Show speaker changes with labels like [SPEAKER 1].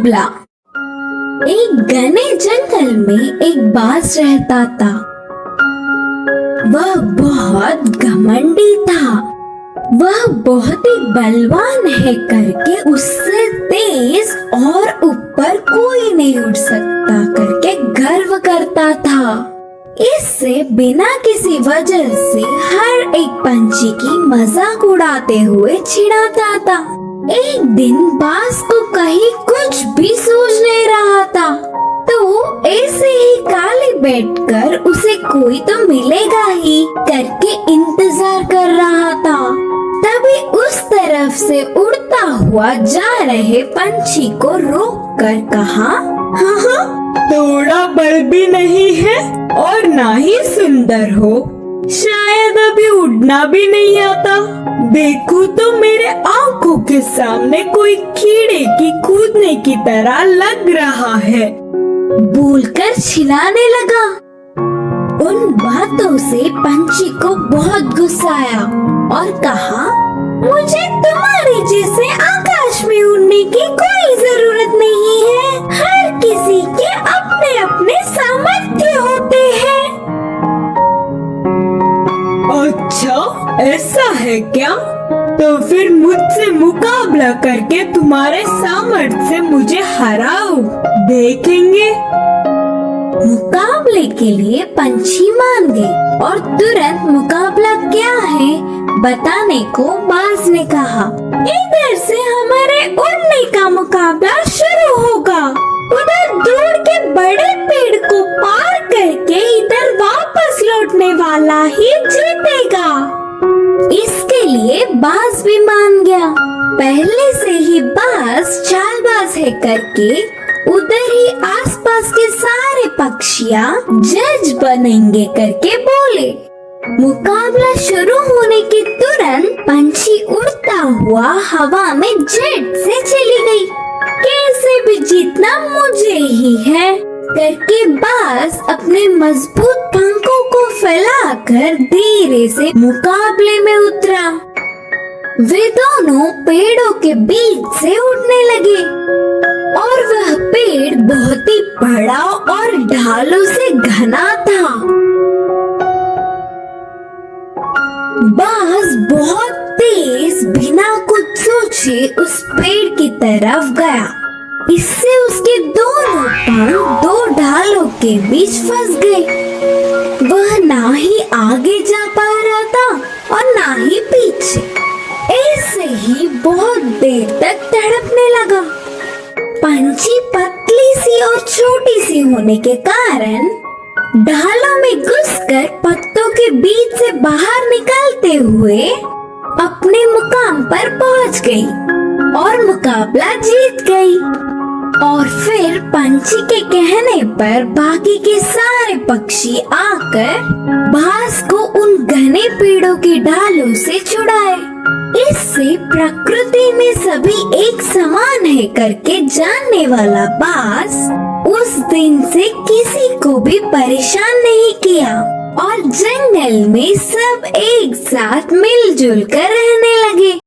[SPEAKER 1] मुकाबला। एक घने जंगल में एक बाज रहता था। वह बहुत घमंडी था। वह बहुत ही बलवान है करके उससे तेज और ऊपर कोई नहीं उड़ सकता करके गर्व करता था। इससे बिना किसी वजह से हर एक पंछी की मजाक उड़ाते हुए चिढ़ाता था। एक दिन बाज को कहीं कुछ भी सूझ नहीं रहा था, तो ऐसे ही खाली बैठकर उसे कोई तो मिलेगा ही करके इंतजार कर रहा था। तभी उस तरफ से उड़ता हुआ जा रहे पंछी को रोककर कहा,
[SPEAKER 2] हाँ, थोड़ा बल भी नहीं है और ना ही सुंदर हो, शायद अभी उड़ना भी नहीं आता। देखो तो मेरे आंखों के सामने कोई कीड़े की कूदने की तरह लग रहा है।
[SPEAKER 1] बोलकर चिल्लाने लगा। उन बातों से पंछी को बहुत गुस्सा आया और कहा, मुझे तुम्हारे जैसे आकाश में उड़ने की कोई जरूरत नहीं है। हर किसी के अपने अपने सामर्थ्य होते हैं।
[SPEAKER 2] अच्छा, ऐसा है क्या? तो फिर मुझसे मुकाबला करके तुम्हारे सामर्थ्य से मुझे हराओ, देखेंगे।
[SPEAKER 1] मुकाबले के लिए पंछी मान गई और तुरंत मुकाबला क्या है बताने को बाज ने कहा, इधर से हमारे उड़ने का मुकाबला शुरू होगा। उधर दूर के बड़े पेड़ को पार करके इधर वापस लौटने वाला ही जीतेगा। इसके लिए बाज भी मान गया। पहले से ही बाज चालबाज है करके उधर ही आसपास के सारे पक्षियाँ जज बनेंगे करके बोले। मुकाबला शुरू होने के तुरंत पंछी उड़ता हुआ हवा में जेट से चली गई। कैसे भी जीतना मुझे ही है करके बाज अपने मजबूत पंखों को फैलाकर धीरे से मुकाबले में उतरा। वे दोनों पेड़ों के बीच से उड़ने लगे और वह पेड़ बहुत ही बड़ा और ढालों से घना था। बाज बहुत तेज बिना कुछ सोचे उस पेड़ की तरफ गया। इससे उसके दोनों पंख दो ढालों के बीच फंस गए। वह ना ही आगे जा पा रहा था और ना ही पीछे। ऐसे ही बहुत देर तक तड़पने लगा। पंछी पतली सी और छोटी सी होने के कारण ढालों में घुसकर पत्तों के बीच से बाहर निकलते हुए अपने मुकाम पर पहुंच गई और मुकाबला जीत गई। और फिर पंछी के कहने पर बाकी के सारे पक्षी आकर बाज को उन घने पेड़ों की ढालों से छुड़ाए। इससे प्रकृति में सभी एक समान है करके जानने वाला बाज उस दिन से किसी को भी परेशान नहीं किया और जंगल में सब एक साथ मिलजुल कर रहने लगे।